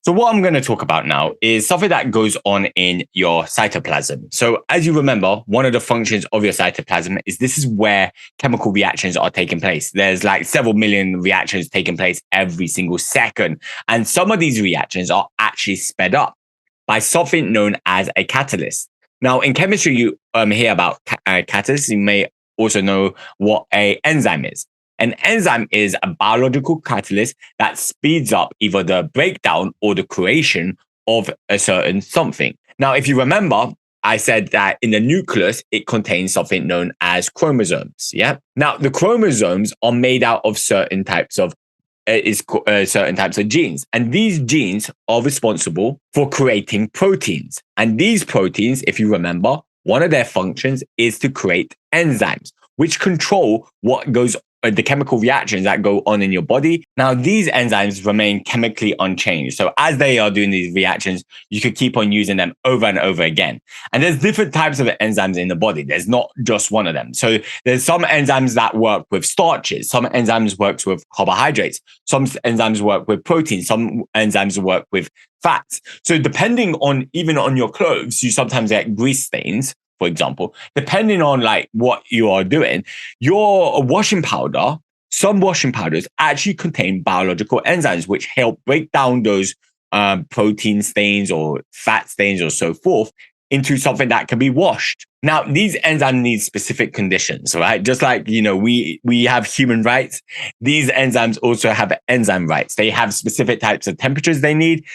So what I'm going to talk about now is something that goes on in your cytoplasm. So as you remember, one of the functions of your cytoplasm is this is where chemical reactions are taking place. There's like several million reactions taking place every single second. And some of these reactions are actually sped up by something known as a catalyst. Now, in chemistry, you hear about catalysts. You may also know what an enzyme is. An enzyme is a biological catalyst that speeds up either the breakdown or the creation of a certain something. Now, if you remember, I said that in the nucleus, it contains something known as chromosomes. Yeah. Now, the chromosomes are made out of certain types of genes. And these genes are responsible for creating proteins. And these proteins, if you remember, one of their functions is to create enzymes, which control what goes the chemical reactions that go on in your body. Now, these enzymes remain chemically unchanged. So as they are doing these reactions, you could keep on using them over and over again. And there's different types of enzymes in the body. There's not just one of them. So there's some enzymes that work with starches. Some enzymes work with carbohydrates. Some enzymes work with proteins. Some enzymes work with fats. So depending on, even on your clothes, you sometimes get grease stains, for example, depending on like what you are doing, your washing powder, some washing powders actually contain biological enzymes, which help break down those protein stains or fat stains or so forth into something that can be washed. Now, these enzymes need specific conditions, right? Just like, we have human rights. These enzymes also have enzyme rights. They have specific types of temperatures they need,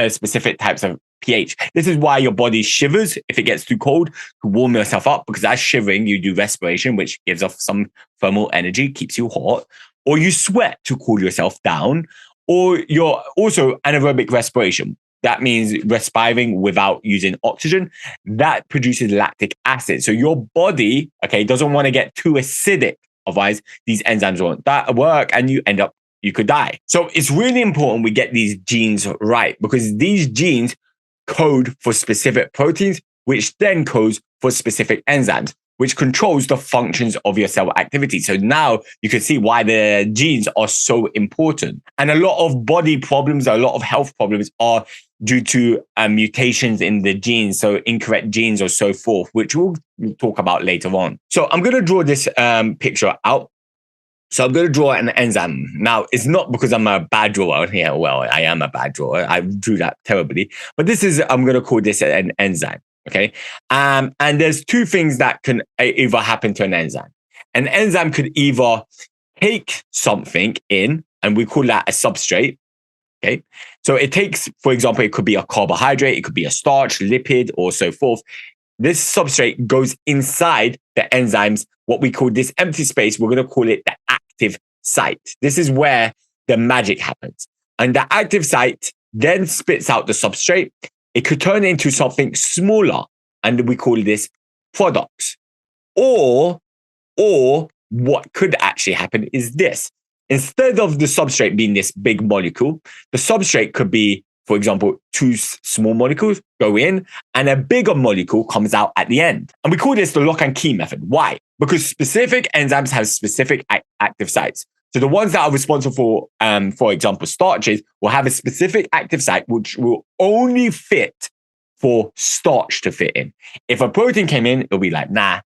specific types of pH. This is why your body shivers if it gets too cold to warm yourself up, because as shivering, you do respiration, which gives off some thermal energy, keeps you hot, or you sweat to cool yourself down, or you're also anaerobic respiration. That means respiring without using oxygen. That produces lactic acid. So your body, doesn't want to get too acidic. Otherwise, these enzymes won't work and you could die. So it's really important we get these genes right, because these genes code for specific proteins, which then codes for specific enzymes, which controls the functions of your cell activity. So now you can see why the genes are so important. And a lot of body problems, a lot of health problems are due to mutations in the genes, so incorrect genes or so forth, which we'll talk about later on. So I'm going to draw this picture out. So I'm going to draw an enzyme. Now, it's not because I'm a bad drawer here. Well, I am a bad drawer. I drew that terribly. But I'm going to call this an enzyme, okay? And there's two things that can either happen to an enzyme. An enzyme could either take something in, and we call that a substrate, okay? So it takes, for example, it could be a carbohydrate, it could be a starch, lipid, or so forth. This substrate goes inside the enzymes, what we call this empty space. We're going to call it the active site. This is where the magic happens. And the active site then spits out the substrate. It could turn into something smaller, and we call this products. Or what could actually happen is this. Instead of the substrate being this big molecule, the substrate could be, for example, two small molecules go in and a bigger molecule comes out at the end. And we call this the lock and key method. Why? Because specific enzymes have specific active sites. So the ones that are responsible for example, starches will have a specific active site, which will only fit for starch to fit in. If a protein came in, it'll be like, nah,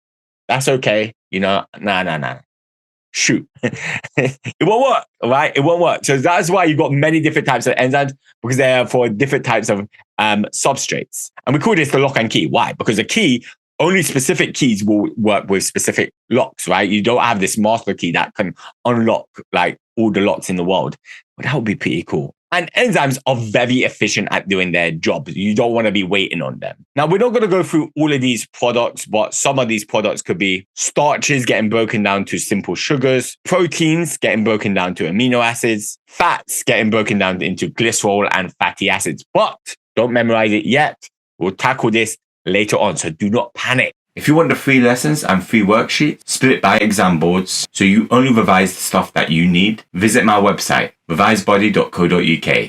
that's okay. Nah. Shoot. It won't work, right? It won't work. So that's why you've got many different types of enzymes, because they are for different types of substrates. And we call this the lock and key. Why? Because the key, only specific keys will work with specific locks, right? You don't have this master key that can unlock like all the locks in the world. But that would be pretty cool. And enzymes are very efficient at doing their job. You don't want to be waiting on them. Now, we're not going to go through all of these products, but some of these products could be starches getting broken down to simple sugars, proteins getting broken down to amino acids, fats getting broken down into glycerol and fatty acids. But don't memorize it yet. We'll tackle this later on, so do not panic. If you want the free lessons and free worksheet split by exam boards, so you only revise the stuff that you need, visit my website, revisebody.co.uk.